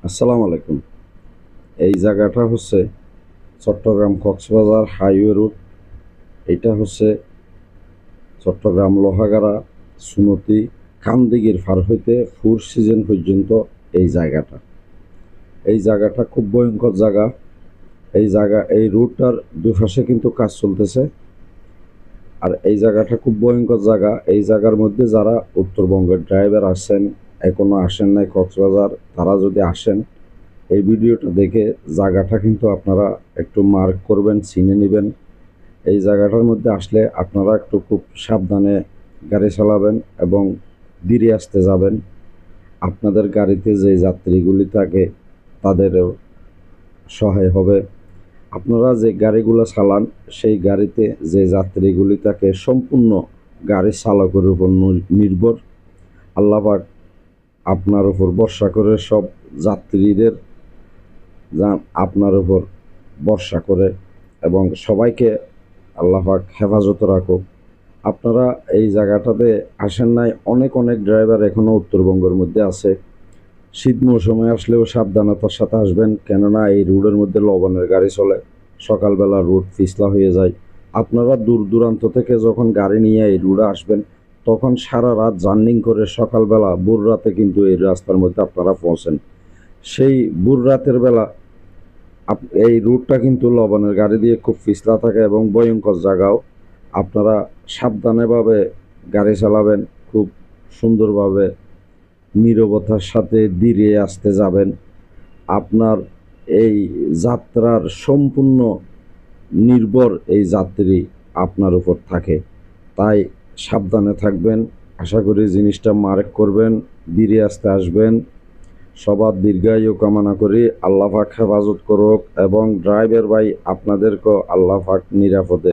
আসসালামু আলাইকুম। এই জায়গাটা হচ্ছে চট্টগ্রাম কক্সবাজার হাইওয়ে রুট। এটা হচ্ছে চট্টগ্রাম লোহাগাড়া সুনতি কামদিঘির পার হইতে ফোর সিজন পর্যন্ত এই জায়গাটা। এই জায়গাটা খুব ভয়ঙ্কর জায়গা। এই রুটটার দুপাশে কিন্তু কাজ চলতেছে। আর এই জায়গাটা খুব ভয়ঙ্কর জায়গা। এই জায়গার মধ্যে যারা উত্তরবঙ্গের ড্রাইভার আসেন, এখনো আসেন নাই কক্সবাজার, তারা যদি আসেন এই ভিডিওটা দেখে জায়গাটা কিন্তু আপনারা একটু মার্ক করবেন, চিনে নেবেন। এই জায়গাটার মধ্যে আসলে আপনারা একটু খুব সাবধানে গাড়ি চালাবেন এবং ধীরে আসতে যাবেন। আপনাদের গাড়িতে যে যাত্রীগুলি থাকে তাদেরও সহায় হবে। আপনারা যে গাড়িগুলো চালান সেই গাড়িতে যে যাত্রীগুলি থাকে সম্পূর্ণ গাড়ি চালকের উপর নির্ভর। আল্লাহ পাক আপনার উপর ভরসা করে সব যাত্রীদের আপনার উপর ভরসা করে এবং সবাইকে আল্লাহ পাক হেফাজত রাখুক। আপনারা এই জায়গাটাতে আসেন নাই, অনেক অনেক ড্রাইভার এখনও উত্তরবঙ্গের মধ্যে আছে। শীত মৌসুমে আসলেও সাবধানতার সাথে আসবেন, কেননা এই রোডের মধ্যে লবণের গাড়ি চলে। সকালবেলা রোড পিছলা হয়ে যায়। আপনারা দূর দূরান্ত থেকে যখন গাড়ি নিয়ে এই রোডে আসবেন তখন সারা রাত জার্নিং করে সকালবেলা ভোর রাতে কিন্তু এই রাস্তার মধ্যে আপনারা পৌঁছেন। সেই ভোর রাতের বেলা এই রুটটা কিন্তু লবণের গাড়ি দিয়ে খুব পিছলা থাকে এবং ভয়ঙ্কর জায়গাও। আপনারা সাবধানেভাবে গাড়ি চালাবেন, খুব সুন্দরভাবে নীরবতার সাথে ধীরে আসতে যাবেন। আপনার এই যাত্রার সম্পূর্ণ নির্ভর এই যাত্রী আপনার উপর থাকে, তাই সাবধানে থাকবেন। আশা করি জিনিসটা মার্ক করবেন, ধীরে আসতে আসবেন। সবার দীর্ঘায়ু কামনা করি। আল্লাহ পাক হেফাজত করুক এবং ড্রাইভার ভাই আপনাদেরকেও আল্লাহ পাক নিরাপদে